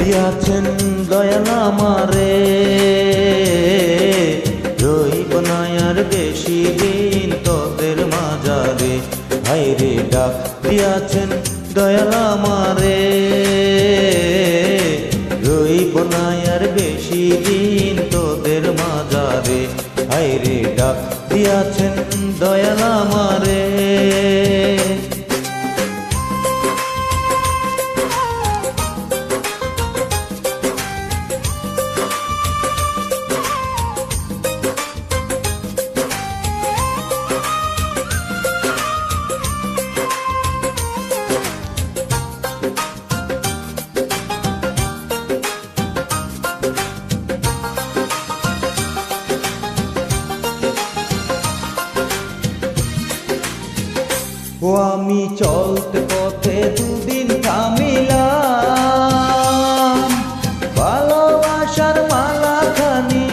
দিয়াছেন দয়াল আমারে, রইব না আর বেশি দিন তোদের মাঝারে। হায়রে ডাক দিয়াছেন দয়াল আমারে, রইব না আর বেশি দিন তোদের মাঝারে। হায়রে ডাক দিয়াছেন দয়াল আমারে। ও আমি চলতে পথে দুদিন থামিলাম, ভালোবাসার মালা খানি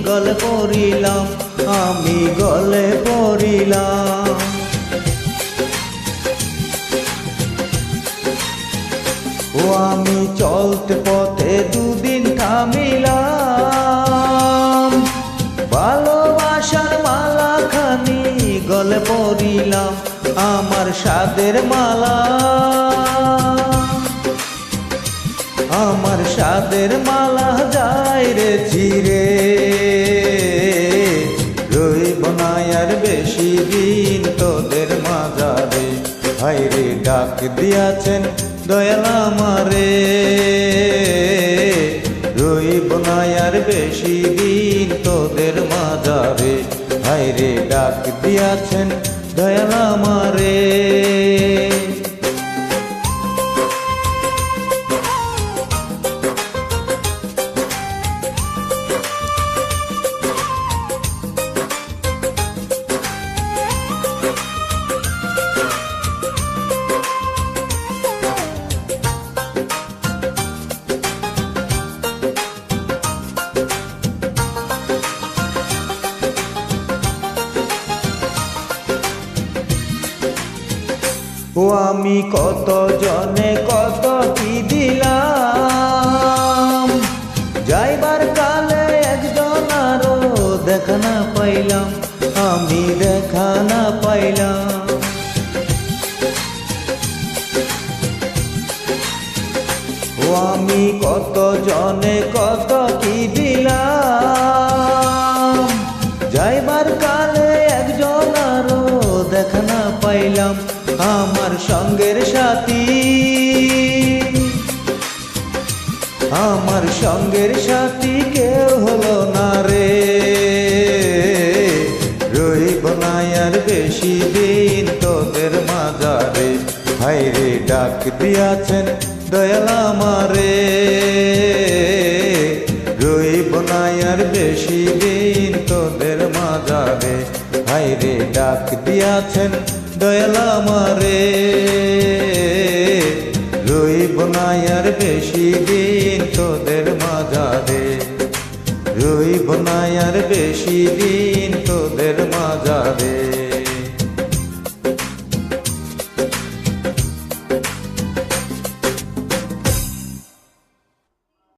গলে পড়িলাম, আমি গলে পড়িলাম। ও আমি চলতে পথে দুদিন থামিলাম, ভালোবাসার মালা খানি গলে পড়িলাম, আমার সাদের মালা, আমার সাদের মালা যায় রে চিরে। রইব না আর বেশি দিন তোদের মাঝারে। হায়রে ডাক দিয়াছেন দয়াল আমারে, রইব না আর বেশি দিন তোদের মাঝারে। হায়রে ডাক দিয়াছেন দয়াল আমারে। ও আমি কত জনে কত কি দিলাম, যাইবার কালে একজন আরো দেখা না পাইলাম, আমি দেখা না পাইলাম। ও আমি কত জনে কত কি দিলাম, যাইবার কালে একজন আরো দেখা না পাইলাম, আমার সঙ্গের সাথী, আমার সঙ্গের সাথী কেউ হলো না রে। রইব না আর বেশি দিন তোদের মাঝারে। হায়রে ডাক দিয়াছেন দয়াল আমারে, রইব না আর বেশি দিন তোদের মাঝারে। হায়রে ডাক দিয়াছেন দয়াল আমারে, রইব না আর বেশি দিন তোদের মাঝারে। রইব না আর বেশি দিন তোদের মাঝারে।